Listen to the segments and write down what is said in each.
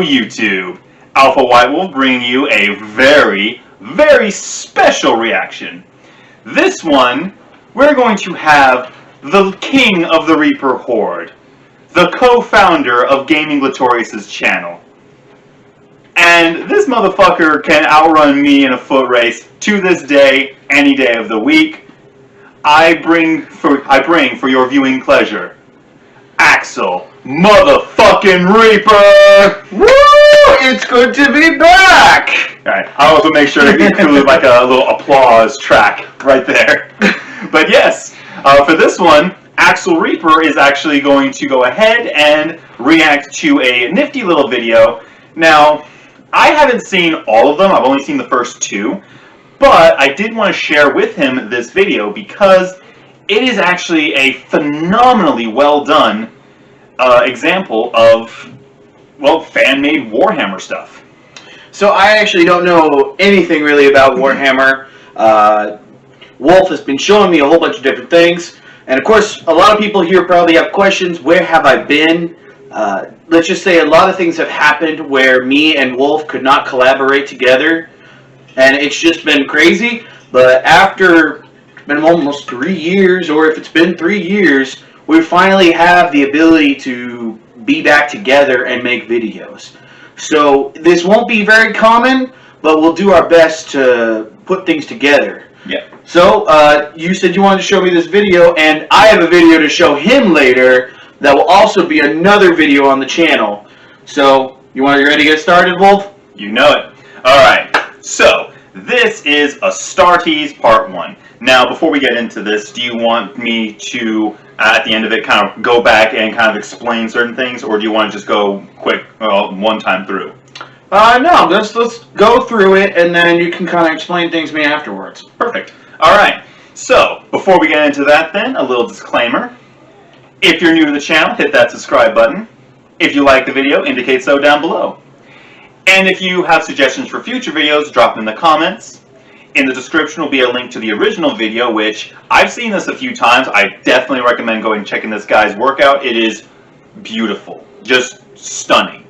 YouTube. Alpha White will bring you a very, very special reaction. This one, we're going to have the king of the Reaper Horde, the co-founder of Gaming Glatorius' channel. And this motherfucker can outrun me in a foot race to this day, any day of the week. I bring for your viewing pleasure, Axel motherfucking Reaper! Woo! It's good to be back! Alright, I'll also make sure to include like a little applause track right there. But yes, for this one, Axel Reaper is actually going to go ahead and react to a nifty little video. Now, I haven't seen all of them, I've only seen the first two, but I did want to share with him this video because it is actually a phenomenally well done example of, well, fan-made Warhammer stuff. So I actually don't know anything really about Warhammer. Wolf has been showing me a whole bunch of different things. And of course, a lot of people here probably have questions. Where have I been? Let's just say a lot of things have happened where me and Wolf could not collaborate together. And it's just been crazy. But after it's been almost 3 years, or if it's been 3 years, we finally have the ability to be back together and make videos. So this won't be very common, but we'll do our best to put things together. Yeah. So you said you wanted to show me this video, and I have a video to show him later that will also be another video on the channel. So you ready to get started, Wolf? You know it. Alright, so this is Astartes Part 1. Now, before we get into this, do you want me to, at the end of it, kind of go back and kind of explain certain things, or do you want to just go quick, one time through? No, let's go through it, and then you can kind of explain things to me afterwards. Perfect. Alright, so, before we get into that then, a little disclaimer. If you're new to the channel, hit that subscribe button. If you like the video, indicate so down below. And if you have suggestions for future videos, drop them in the comments. In the description will be a link to the original video, which I've seen this a few times. I definitely recommend going and checking this guy's workout. It is beautiful. Just stunning.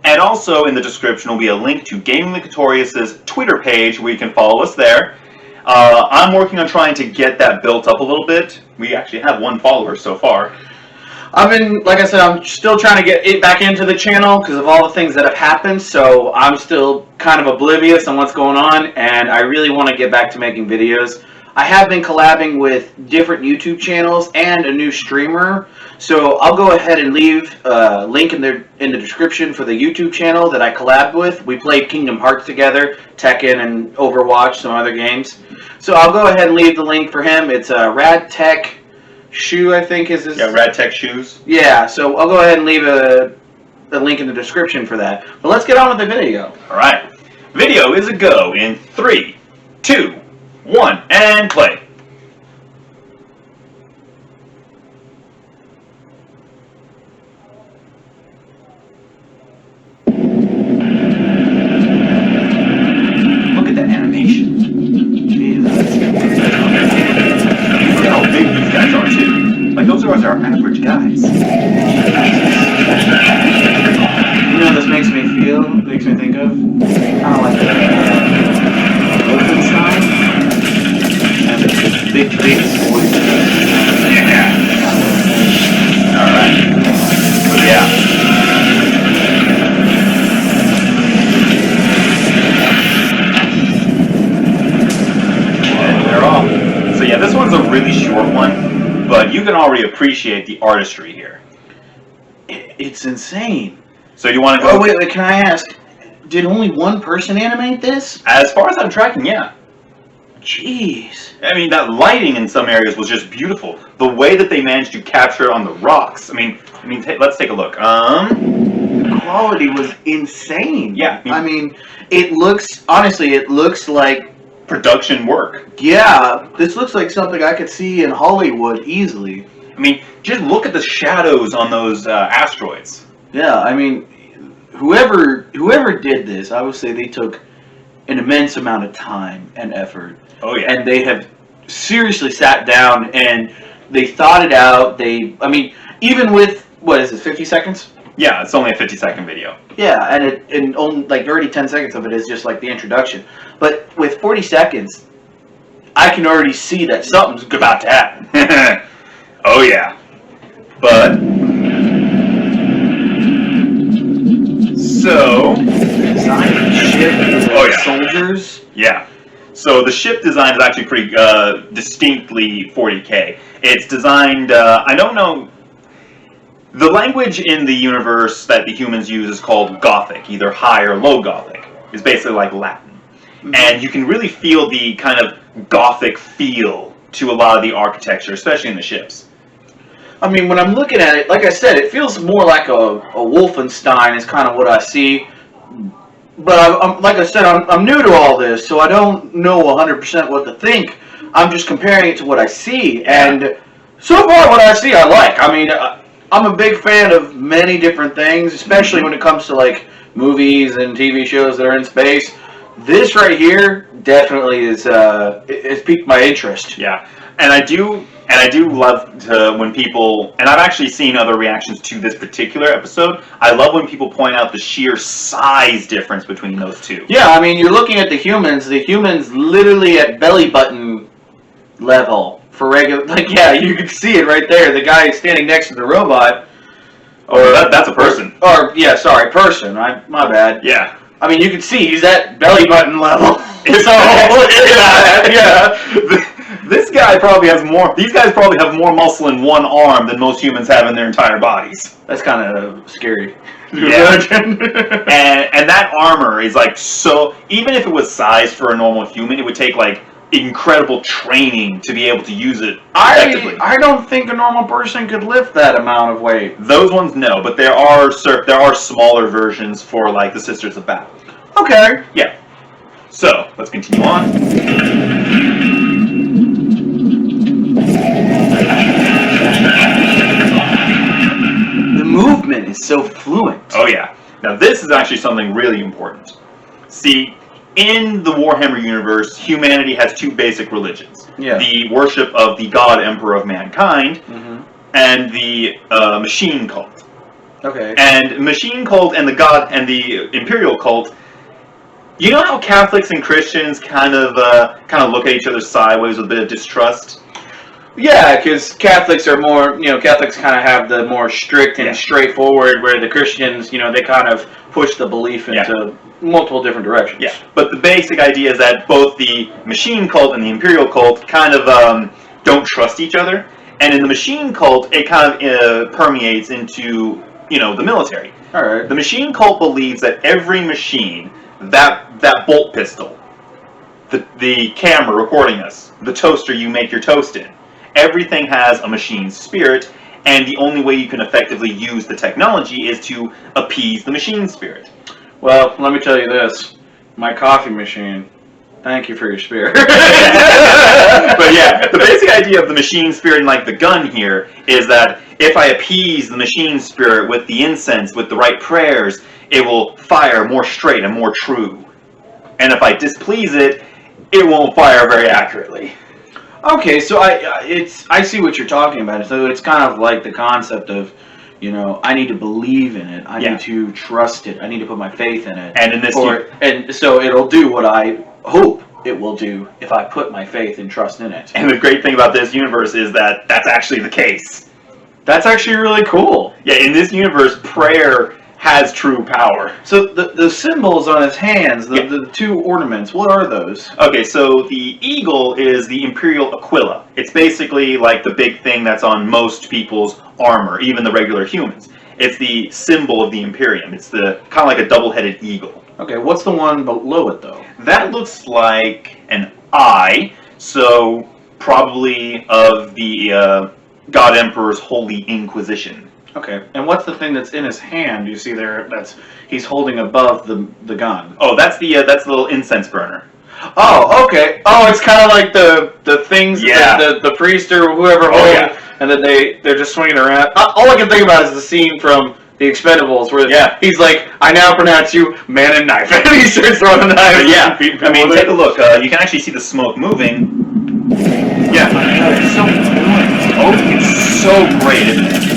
And also in the description will be a link to Gaming Glatorius' Twitter page where you can follow us there. I'm working on trying to get that built up a little bit. We actually have 1 follower so far. Like I said, I'm still trying to get it back into the channel because of all the things that have happened, so I'm still kind of oblivious on what's going on, and I really want to get back to making videos. I have been collabing with different YouTube channels and a new streamer, so I'll go ahead and leave a link in the description for the YouTube channel that I collabed with. We played Kingdom Hearts together, Tekken, and Overwatch, some other games. So I'll go ahead and leave the link for him. It's Rad Tech Shoe, I think is his... Yeah, Rad Tech Shoes. Yeah, so I'll go ahead and leave a link in the description for that. But let's get on with the video. Alright. Video is a go in 3, 2, 1, and play. Look at that animation. Look how big these guys are too. Like those are our average guys. You know what this makes me feel? Makes me think of? Kind of like Wolfenstein. And the big voice. Yeah. Alright. So yeah. And they're off. So yeah, this one's a really short one, but you can already appreciate the artistry here. It's insane. So you want to go... Oh, wait, can I ask, did only one person animate this? As far as I'm tracking, yeah. Jeez. I mean, that lighting in some areas was just beautiful. The way that they managed to capture it on the rocks. I mean, let's take a look. The quality was insane. Yeah. I mean, it looks, honestly, it looks like... production work. Yeah, this looks like something I could see in Hollywood easily. I mean, just look at the shadows on those asteroids. Yeah, I mean, whoever did this, I would say they took an immense amount of time and effort. Oh yeah. And they have seriously sat down and they thought it out. I mean, even with, what is it, 50 seconds? Yeah, it's only a 50-second video. Yeah, and only, like already 10 seconds of it is just like the introduction. But with 40 seconds, I can already see that something's about to happen. Oh yeah. But so Design the ship, Oh, yeah. soldiers. yeah. So the ship design is actually pretty distinctly 40K. It's designed. I don't know. The language in the universe that the humans use is called Gothic, either High or Low Gothic. It's basically like Latin. And you can really feel the kind of Gothic feel to a lot of the architecture, especially in the ships. I mean, when I'm looking at it, like I said, it feels more like a Wolfenstein is kind of what I see. But I'm like I said, I'm new to all this, so I don't know 100% what to think. I'm just comparing it to what I see, and so far what I see I like. I mean, I'm a big fan of many different things, especially when it comes to like movies and TV shows that are in space. This right here definitely is it's piqued my interest. Yeah, and I do love to when people, and I've actually seen other reactions to this particular episode. I love when people point out the sheer size difference between those two. Yeah, I mean, you're looking at the humans literally at belly button level for regular, like, yeah, you can see it right there, the guy standing next to the robot. Oh, that's a person. Or yeah, sorry, person, my bad. Yeah. I mean, you can see he's at belly button level. So, yeah. This guy probably has more. These guys probably have more muscle in one arm than most humans have in their entire bodies. That's kind of scary. Yeah. and that armor is like so. Even if it was sized for a normal human, it would take like incredible training to be able to use it effectively. I don't think a normal person could lift that amount of weight. Those ones, no, but there are smaller versions for like the Sisters of Battle. Okay. Yeah. So let's continue on. The movement is so fluent. Oh yeah. Now this is actually something really important. See, in the Warhammer universe, humanity has two basic religions. Yeah. The worship of the God Emperor of mankind and the machine cult. Okay. And machine cult and the God and the imperial cult. You know how Catholics and Christians kind of look at each other sideways with a bit of distrust? Yeah, because Catholics are more, Catholics kind of have the more strict and straightforward, where the Christians, they kind of push the belief into multiple different directions. Yeah, but the basic idea is that both the machine cult and the imperial cult kind of don't trust each other, and in the machine cult, it kind of permeates into, the military. All right. The machine cult believes that every machine, that bolt pistol, the camera recording us, the toaster you make your toast in, everything has a machine spirit, and the only way you can effectively use the technology is to appease the machine spirit. Well, let me tell you this. My coffee machine, thank you for your spirit. But yeah, the basic idea of the machine spirit and like the gun here is that if I appease the machine spirit with the incense, with the right prayers, it will fire more straight and more true. And if I displease it, it won't fire very accurately. Okay, so I see what you're talking about. So it's kind of like the concept of, I need to believe in it. I need to trust it. I need to put my faith in it. And in this, and so it'll do what I hope it will do if I put my faith and trust in it. and the great thing about this universe is that that's actually the case. That's actually really cool. Yeah, in this universe, prayer has true power. So the symbols on his hands, the two ornaments, what are those? Okay, so the eagle is the Imperial Aquila. It's basically like the big thing that's on most people's armor, even the regular humans. It's the symbol of the Imperium. It's the kind of like a double-headed eagle. Okay, what's the one below it though? That looks like an eye, so probably of the God Emperor's Holy Inquisition. Okay, and what's the thing that's in his hand? You see there, he's holding above the gun. Oh, that's the little incense burner. Oh, okay. Oh, it's kind of like the things that the priest or whoever holds, and then they're just swinging around. All I can think about is the scene from The Expendables where he's like, "I now pronounce you man and knife," and he starts throwing a knife. Yeah, I mean, take a look. You can actually see the smoke moving. Yeah, it's so fluent. oh, it's so great, isn't it?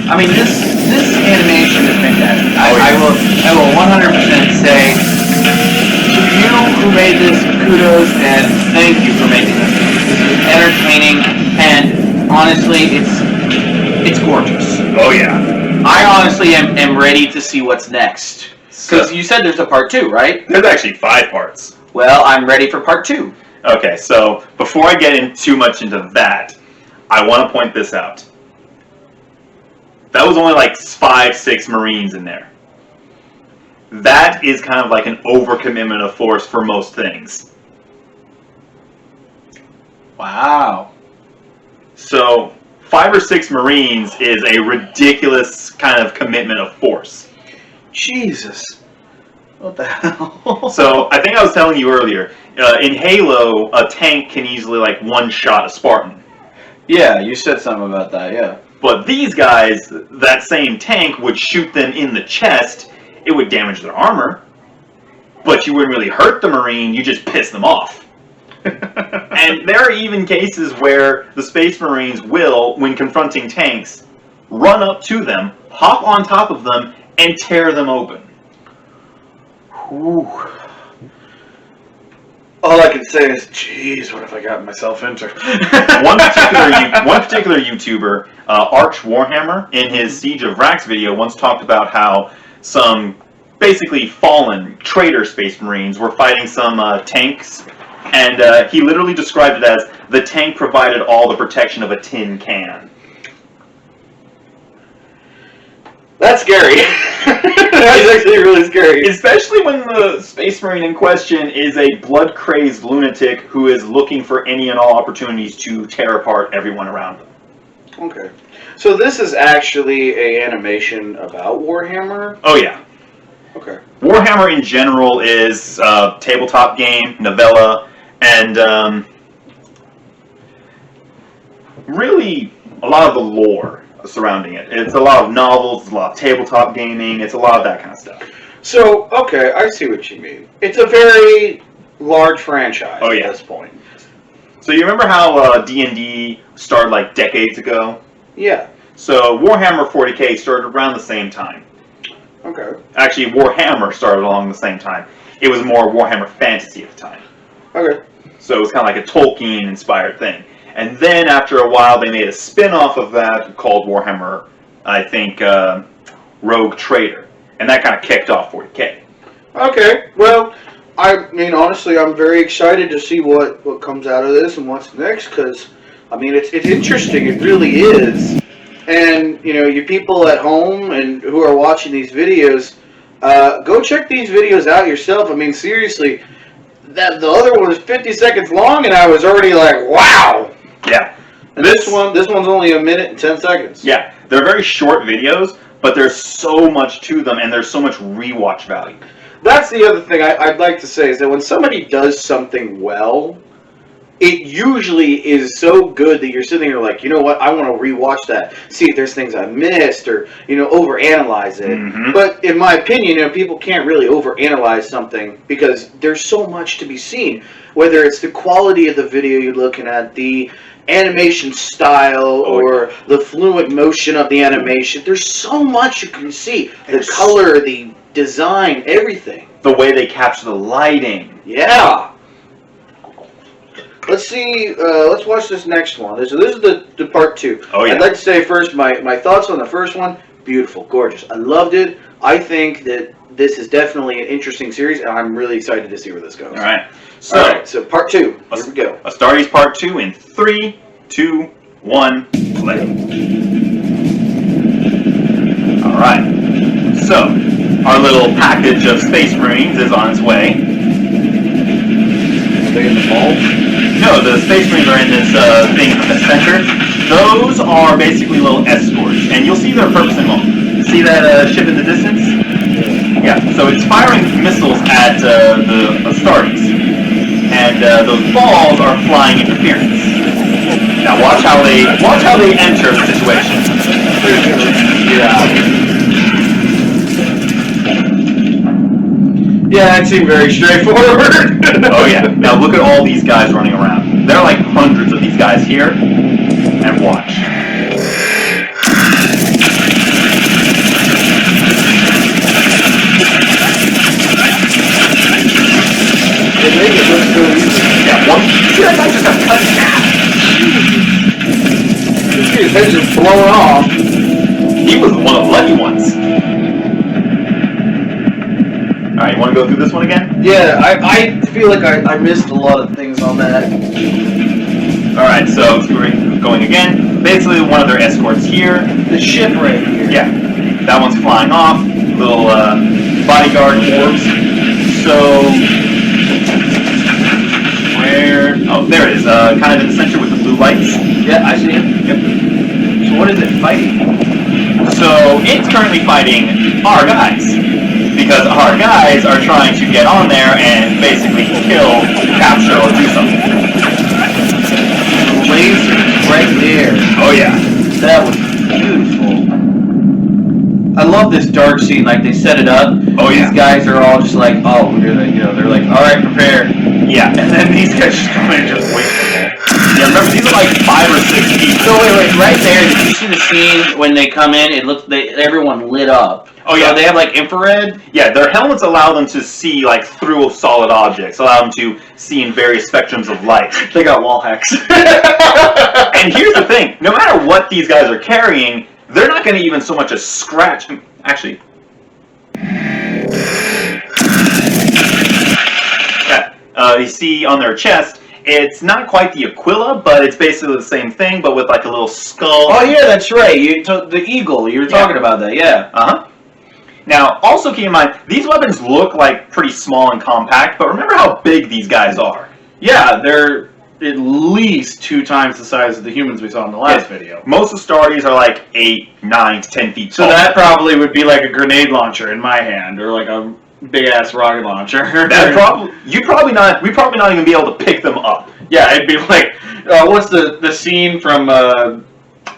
I mean, this this animation is fantastic. Oh, yeah. I will 100% say to you who made this, kudos and thank you for making this. This is entertaining and honestly, it's gorgeous. Oh yeah. I honestly am ready to see what's next. Because you said there's a part 2, right? There's actually 5 parts. Well, I'm ready for part 2. Okay, so before I get in too much into that, I want to point this out. That was only like 5-6 Marines in there. That is kind of like an overcommitment of force for most things. Wow. So 5 or 6 Marines is a ridiculous kind of commitment of force. Jesus. What the hell? So I think I was telling you earlier, in Halo, a tank can easily like one-shot a Spartan. Yeah, you said something about that, yeah. But these guys, that same tank would shoot them in the chest. It would damage their armor, but you wouldn't really hurt the Marine, you just piss them off. And there are even cases where the Space Marines will, when confronting tanks, run up to them, hop on top of them, and tear them open. Ooh. All I can say is, geez, what have I gotten myself into? One particular YouTuber, Arch Warhammer, in his Siege of Vrax video, once talked about how some basically fallen traitor Space Marines were fighting some tanks, and he literally described it as the tank provided all the protection of a tin can. That's scary. That's actually really scary. Especially when the Space Marine in question is a blood-crazed lunatic who is looking for any and all opportunities to tear apart everyone around them. Okay. So this is actually an animation about Warhammer? Oh yeah. Okay. Warhammer in general is a tabletop game, novella, and really a lot of the lore surrounding it. It's a lot of novels, it's a lot of tabletop gaming, it's a lot of that kind of stuff. So, okay, I see what you mean. It's a very large franchise at this point. So you remember how D&D started like decades ago? Yeah. So Warhammer 40K started around the same time. Okay. Actually, Warhammer started along the same time. It was more Warhammer Fantasy at the time. Okay. So it was kind of like a Tolkien-inspired thing. And then after a while, they made a spin-off of that called Warhammer, I think, Rogue Trader. And that kind of kicked off 40K. Okay. Well, I mean, honestly, I'm very excited to see what comes out of this and what's next, because, I mean, it's interesting. It really is. And, you know, you people at home and who are watching these videos, go check these videos out yourself. I mean, seriously, the other one was 50 seconds long, and I was already like, wow! Yeah. And this one's only 1 minute and 10 seconds. Yeah. They're very short videos, but there's so much to them, and there's so much rewatch value. That's the other thing I'd like to say, is that when somebody does something well, it usually is so good that you're sitting there like, you know what, I want to rewatch that, see if there's things I missed, or, you know, overanalyze it. Mm-hmm. But in my opinion, you know, people can't really overanalyze something because there's so much to be seen. Whether it's the quality of the video you're looking at, the animation style, or the fluent motion of the animation, there's so much you can see. The color, the design, everything. The way they capture the lighting. Yeah. Let's see, let's watch this next one. This is the part 2. Oh, yeah. I'd like to say first my thoughts on the first one. Beautiful, gorgeous. I loved it. I think that this is definitely an interesting series, and I'm really excited to see where this goes. All right. So part 2. Here we go. Astartes part 2 in 3, 2, 1, play. All right. So our little package of Space Marines is on its way. Are they in the ball? No, the Space Marines are in this thing in the center. Those are basically little escorts, and you'll see their purpose in a moment. See that ship in the distance? Yeah, so it's firing missiles at the Astartes, and those balls are flying interference. Now watch how they enter the situation. Yeah, that seemed very straightforward. Oh yeah. Now look at all these guys running around. There are like hundreds of these guys here, and watch. They're just blowing off. He was one of the lucky ones. Alright, you want to go through this one again? Yeah, I feel like I missed a lot of things on that. Alright, so we're going again. Basically, one of their escorts here. The ship right here. Yeah, that one's flying off. Little bodyguard orbs. So, where? Oh, there it is. Kind of in the center with the blue lights. Yeah, I see it. Yep. So what is it fighting? So it's currently fighting our guys. Because our guys are trying to get on there and basically kill, capture, or do something. Lasers right there. Oh yeah. That was beautiful. I love this dark scene. Like they set it up. Oh yeah. These guys are all just like, oh, we're gonna, they're like, all right, prepare. Yeah. And then these guys just come in and just wait for them. Yeah, remember these are like 5 or 6 people. So wait, right there. Did you see the scene when they come in? It looks, everyone lit up. Oh yeah. So they have like infrared. Yeah, their helmets allow them to see like through solid objects, allow them to see in various spectrums of light. They got wall hacks. And here's the thing: no matter what these guys are carrying, they're not going to even so much as scratch. Actually, yeah, you see on their chest, it's not quite the Aquila, but it's basically the same thing, but with like a little skull. Oh yeah, that's right. The eagle. You were talking about that. Yeah. Now, also keep in mind, these weapons look like pretty small and compact, but remember how big these guys are. Yeah, they're at least 2 times the size of the humans we saw in the last video. Most Astartes are like 8, 9 to 10 feet tall. So that probably would be like a grenade launcher in my hand, or like a big ass rocket launcher. We probably not even be able to pick them up. Yeah, it'd be like, what's the scene from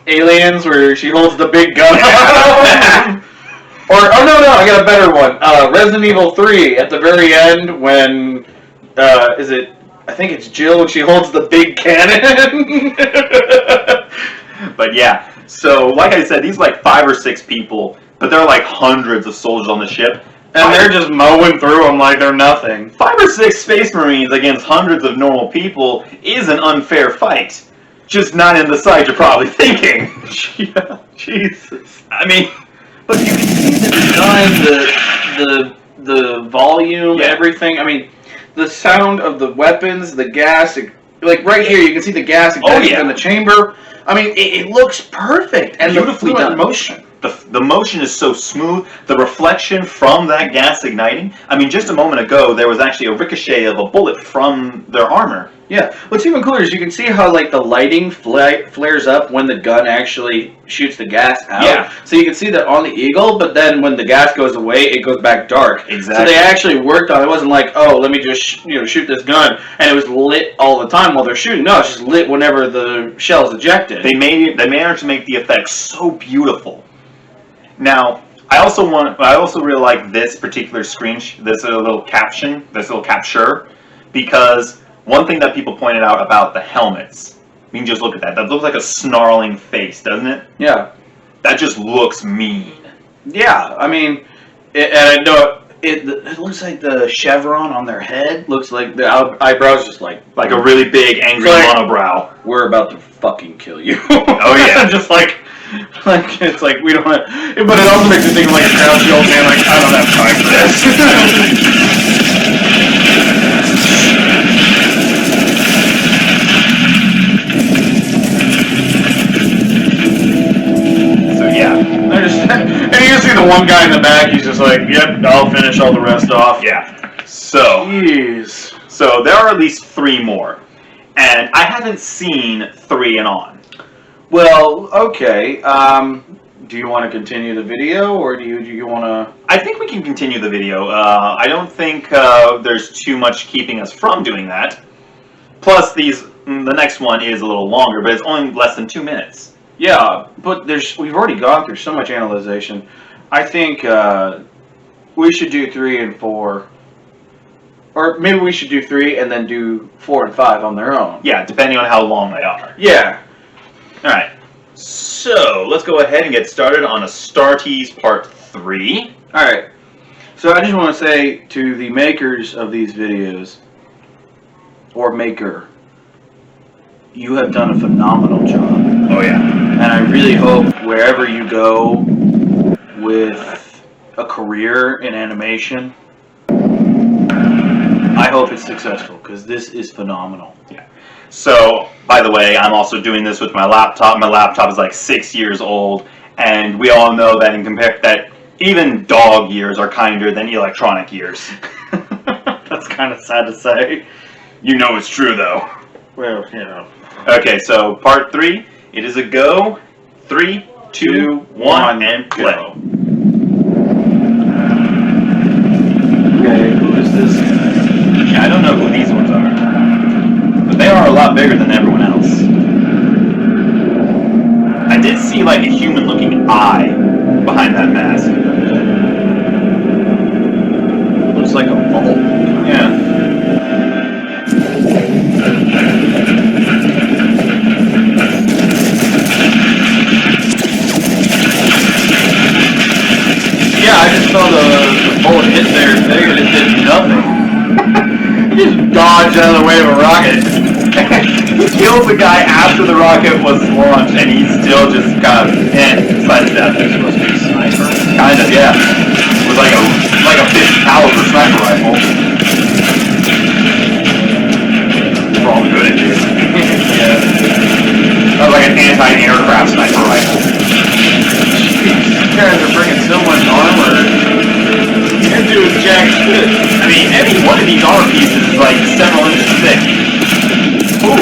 Aliens where she holds the big gun? Or, oh no, I got a better one. Resident Evil 3, at the very end, when, I think it's Jill, when she holds the big cannon. But yeah, so like I said, these are like 5 or 6 people, but there are like hundreds of soldiers on the ship. And they're just mowing through them like they're nothing. 5 or 6 Space Marines against hundreds of normal people is an unfair fight. Just not in the size you're probably thinking. Yeah, Jesus. I mean... But you can see the design, the volume, everything. I mean, the sound of the weapons, the gas, like right here, you can see the gas in the chamber. I mean, it looks perfect and beautifully done. Motion. The motion is so smooth. The reflection from that gas igniting. I mean, just a moment ago, there was actually a ricochet of a bullet from their armor. Yeah. What's even cooler is you can see how like the lighting flares up when the gun actually shoots the gas out. Yeah. So you can see that on the Eagle, but then when the gas goes away, it goes back dark. Exactly. So they actually worked on it. It wasn't like, oh, let me just shoot this gun, and it was lit all the time while they're shooting. No, it's just lit whenever the shell's ejected. They managed to make the effects so beautiful. Now, I also really like this particular this little caption, this little capture, because one thing that people pointed out about the helmets, you can just look at that. That looks like a snarling face, doesn't it? Yeah. That just looks mean. Yeah, I mean, and I know it looks like the chevron on their head looks like the eyebrows just like a really big angry monobrow. We're about to fucking kill you. Oh yeah, just like it's like we don't have, but it also makes you think of like a grouchy old man like, I don't have time for this. So yeah, and you see the one guy in the back, he's just like, yep, I'll finish all the rest off. Yeah. So jeez. So there are at least 3 more, and I haven't seen 3 and on. Well, okay. Do you want to continue the video, or do you want to? I think we can continue the video. I don't think there's too much keeping us from doing that. Plus, the next one is a little longer, but it's only less than 2 minutes. Yeah, but we've already gone through so much analyzation. I think we should do 3 and 4. Or maybe we should do 3 and then do 4 and 5 on their own. Yeah, depending on how long they are. Yeah. Alright, so let's go ahead and get started on Astartes Part 3. Alright, so I just want to say to the makers of these videos, or maker, you have done a phenomenal job. Oh yeah. And I really hope wherever you go with a career in animation, I hope it's successful, because this is phenomenal. Yeah. So, by the way, I'm also doing this with my laptop. My laptop is like 6 years old, and we all know that that even dog years are kinder than electronic years. That's kind of sad to say. You know it's true, though. Well, you know. Okay, so part 3. It is a go. 3, 2, 1, and play. Go. Okay, who is this guy? Yeah, I don't know who these ones are, but they are a lot bigger than everyone else. I did see like a human-looking eye behind that mask. Looks like a bolt. Yeah. Yeah, I just saw the bullet hit their thing and it did nothing. He just dodged out of the way of a rocket. He killed the guy after the rocket was launched, and he's still just kind of inside his death. He's supposed to be a sniper. Kind of, yeah. It was like a 50 caliber sniper rifle. For all the good it did. Yeah. That was like an anti-aircraft sniper rifle. These guys are bringing so much armor. Can't do jack shit. I mean, any one of these armor pieces is like several inches thick. Ooh.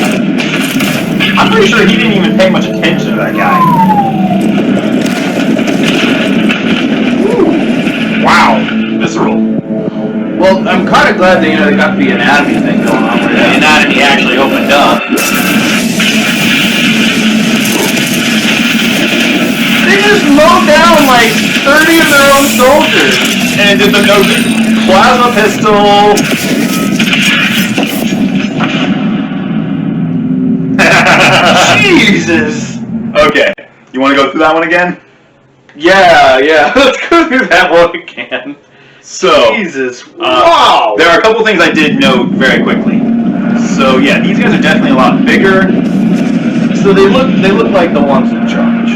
I'm pretty sure he didn't even pay much attention to that guy. Ooh. Wow. Visceral. Well, I'm kind of glad that, you know, they got the anatomy thing going on where the anatomy actually opened up. They just mowed down like 30 of their own soldiers. And did the plasma pistol. Jesus! Okay. You want to go through that one again? Yeah, let's go through that one again. So, Jesus, wow! there are a couple things I did note very quickly. So yeah, these guys are definitely a lot bigger. So they look like the ones in charge.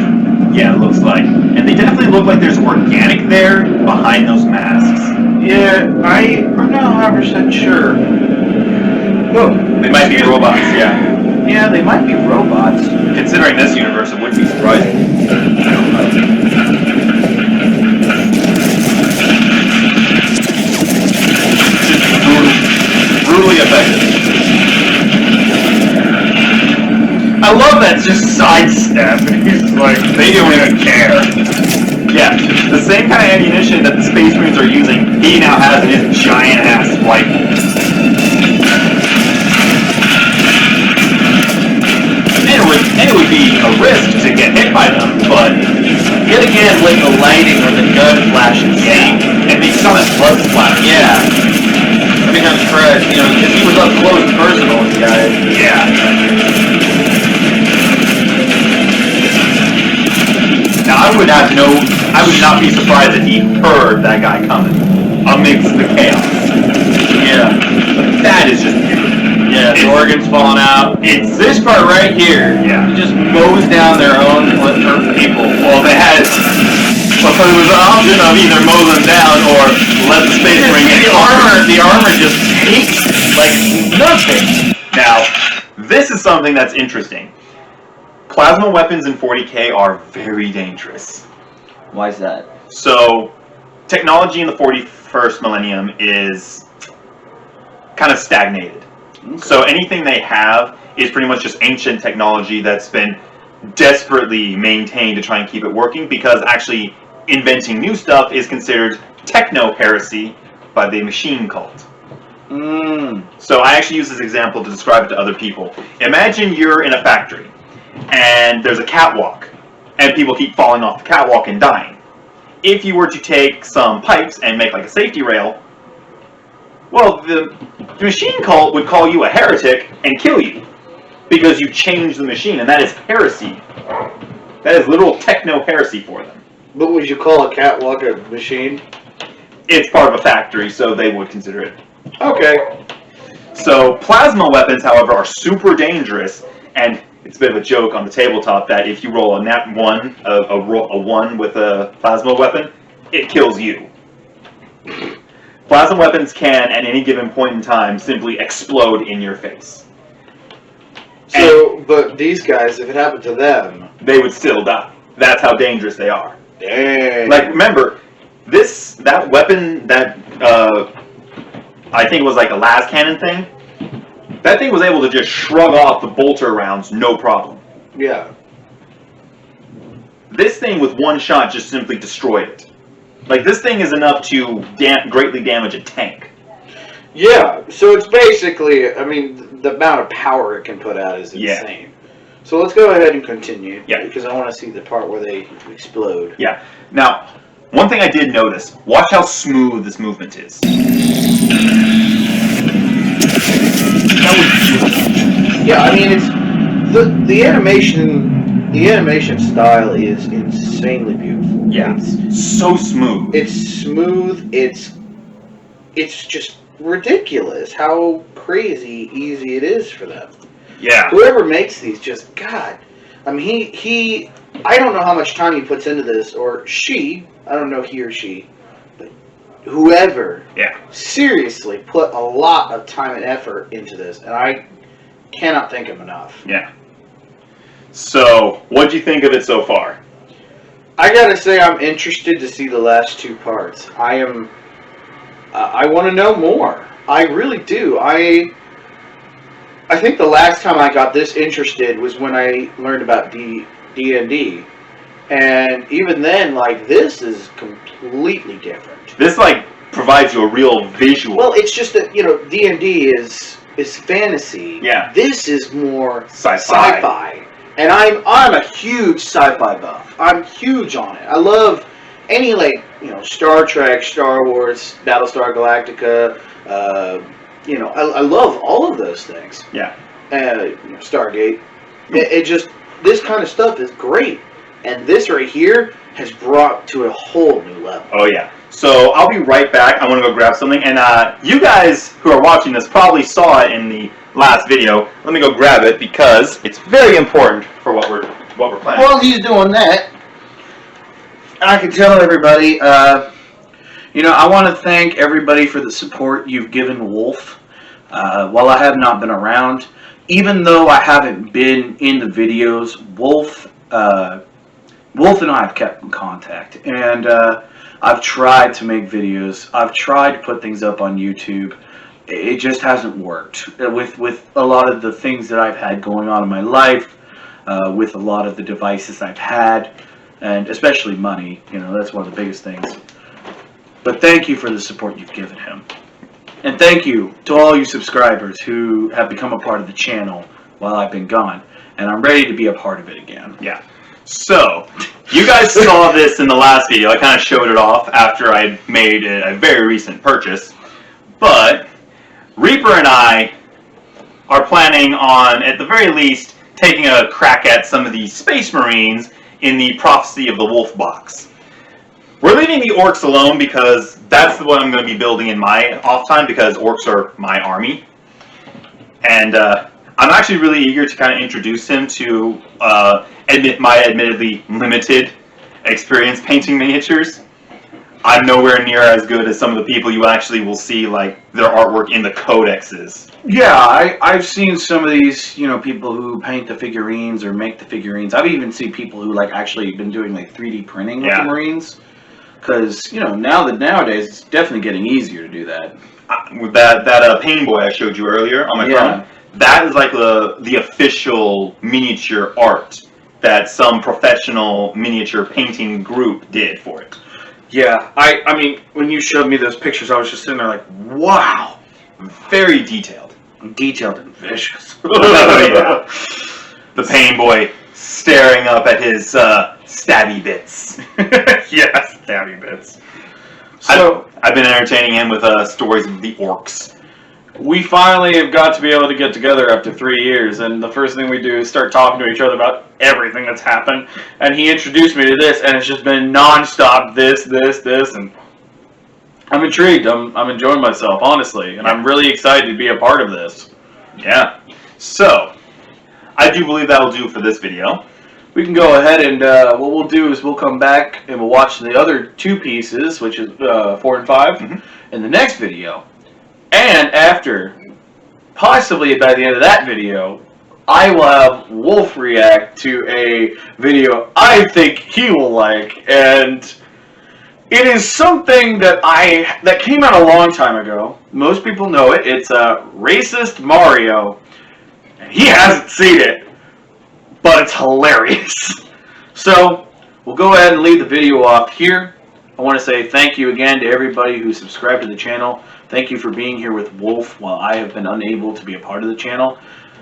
Yeah, it looks like. And they definitely look like there's organic there behind those masks. Yeah, I'm not 100% sure. Whoa. They might be robots, yeah. Yeah, they might be robots. Considering this universe, it wouldn't be surprising. I don't know. Just brutally effective. I love that just sidestep. He's like, they don't even care. Yeah, the same kind of ammunition that the Space Marines are using, he now has in his giant ass rifle. And it would be a risk to get hit by them, but Yet again, with the lighting or the gun flashes. yeah, and they saw his blood splatter. Yeah. I mean, I'm surprised, you know, because he was up close and personal with the guy. Yeah. Now I would not be surprised if he heard that guy coming amidst the chaos. Yeah. That is just beautiful. Yeah, the organ's falling out. It's This part right here, Yeah. he just mows down their own people. well, they had. Well, so there was an option of either mow them down or let the Space Marine get The armor just takes like nothing. Now, this is something that's interesting. Plasma weapons in 40K are very dangerous. Why is that? So, technology in the 41st millennium is kind of stagnated. Okay. So anything they have is pretty much just ancient technology that's been desperately maintained to try and keep it working, because actually inventing new stuff is considered techno-heresy by the machine cult. So I actually use this example to describe it to other people. Imagine you're in a factory and there's a catwalk and people keep falling off the catwalk and dying. If you were to take some pipes and make like a safety rail, well, the machine cult would call you a heretic and kill you because you changed the machine, and that is heresy. That is literal techno-heresy for them. But would you call a catwalk a machine? It's part of a factory, so they would consider it. Okay. So plasma weapons, however, are super dangerous, And it's a bit of a joke on the tabletop that if you roll a nat 1, a 1 with a plasma weapon, it kills you. Plasma weapons can, at any given point in time, simply explode in your face. So, but these guys, if it happened to them, They would still die. That's how dangerous they are. dang. Like, remember, that weapon that, I think it was like a las cannon thing, that thing was able to just shrug off the bolter rounds, no problem. Yeah. This thing with one shot just simply destroyed it. Like, this thing is enough to greatly damage a tank. Yeah, so it's basically, I mean, the amount of power it can put out is insane. So let's go ahead and continue. Yeah. Because I want to see the part where they explode. Yeah. Now, one thing I did notice, watch how smooth this movement is. That was beautiful. Yeah, I mean, it's the animation style is insanely beautiful. Yeah. It's So smooth. smooth. It's just ridiculous how crazy easy it is for them. Yeah. Whoever makes these, just God. I mean, he I don't know how much time he puts into this, or she. I don't know he or she, but whoever. Yeah. Seriously put a lot of time and effort into this, and I cannot thank him enough. Yeah. So, what'd you think of it so far? I gotta say, I'm interested to see the last two parts. I want to know more. I really do. I think the last time I got this interested was when I learned about D&D. And even then, like, this is completely different. This, like, provides you a real visual. Well, it's just that, D&D is fantasy. Yeah. This is more Sci-fi. sci-fi. And I'm a huge sci-fi buff. I'm huge on it. I love any, like, Star Trek, Star Wars, Battlestar Galactica, I love all of those things. Yeah. Stargate. It just, this kind of stuff is great. And this right here has brought to a whole new level. Oh, yeah. So, I'll be right back. I want to go grab something. And you guys who are watching this probably saw it in the last video. Let me go grab it because it's very important for what we're planning. While he's doing that, I can tell everybody, I want to thank everybody for the support you've given Wolf. While I have not been around, even though I haven't been in the videos, Wolf and I have kept in contact, and I've tried to make videos. I've tried to put things up on YouTube. It just hasn't worked with a lot of the things that I've had going on in my life, with a lot of the devices I've had, and especially money. That's one of the biggest things. But thank you for the support you've given him. And thank you to all you subscribers who have become a part of the channel while I've been gone. And I'm ready to be a part of it again. Yeah. So, you guys saw this in the last video. I kind of showed it off after I made a very recent purchase. But Reaper and I are planning on, at the very least, taking a crack at some of the Space Marines in the Prophecy of the Wolf box. We're leaving the orcs alone because that's what I'm going to be building in my off time, because orcs are my army. And I'm actually really eager to kind of introduce him to my admittedly limited experience painting miniatures. I'm nowhere near as good as some of the people you actually will see, like, their artwork in the codexes. Yeah, I've seen some of these, people who paint the figurines or make the figurines. I've even seen people who, like, actually been doing, like, 3D printing with the Marines. Because, nowadays it's definitely getting easier to do that. With that Pain Boy I showed you earlier on my phone, that is like the official miniature art that some professional miniature painting group did for it. Yeah, I mean, when you showed me those pictures, I was just sitting there like, wow. Very detailed. Detailed and vicious. Oh, yeah. The Pain Boy staring up at his stabby bits. Yes, stabby bits. So I've been entertaining him with stories of the orcs. We finally have got to be able to get together after 3 years, and the first thing we do is start talking to each other about everything that's happened. And he introduced me to this, and it's just been non-stop this, and I'm intrigued. I'm enjoying myself, honestly, and I'm really excited to be a part of this. Yeah. So, I do believe that will do for this video. We can go ahead and what we'll do is we'll come back and we'll watch the other 2 pieces, which is 4 and 5, in the next video. And after, possibly by the end of that video, I will have Wolf react to a video I think he will like, and it is something that came out a long time ago. Most people know it. It's Racist Mario. He hasn't seen it, but it's hilarious. So, we'll go ahead and leave the video off here. I want to say thank you again to everybody who subscribed to the channel. Thank you for being here with Wolf while I have been unable to be a part of the channel.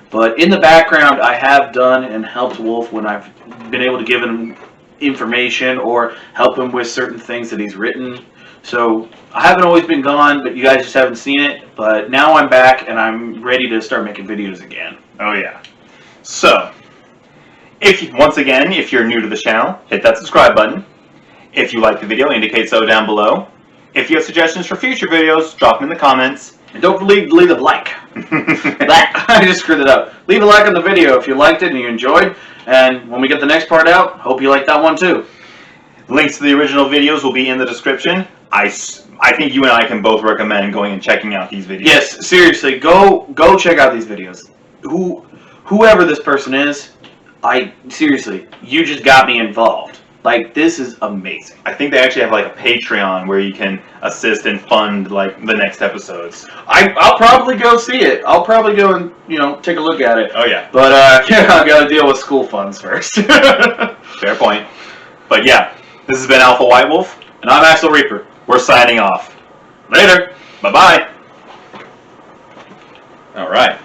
But in the background, I have done and helped Wolf when I've been able to give him information or help him with certain things that he's written. So, I haven't always been gone, but you guys just haven't seen it. But now I'm back and I'm ready to start making videos again. Oh yeah. So, once again, if you're new to the channel, hit that subscribe button. If you like the video, indicate so down below. If you have suggestions for future videos, drop them in the comments. And don't forget to leave a like. I just screwed it up. Leave a like on the video if you liked it and you enjoyed. And when we get the next part out, hope you like that one too. Links to the original videos will be in the description. I think you and I can both recommend going and checking out these videos. Yes, seriously, go check out these videos. Whoever this person is, seriously, you just got me involved. Like, this is amazing. I think they actually have like a Patreon where you can assist and fund like the next episodes. I'll probably go see it. I'll probably go and take a look at it. Oh yeah. But yeah, I've got to deal with school funds first. Fair point. But yeah, this has been Alpha White Wolf, And I'm Axel Reaper. We're signing off. Later. Bye bye. All right.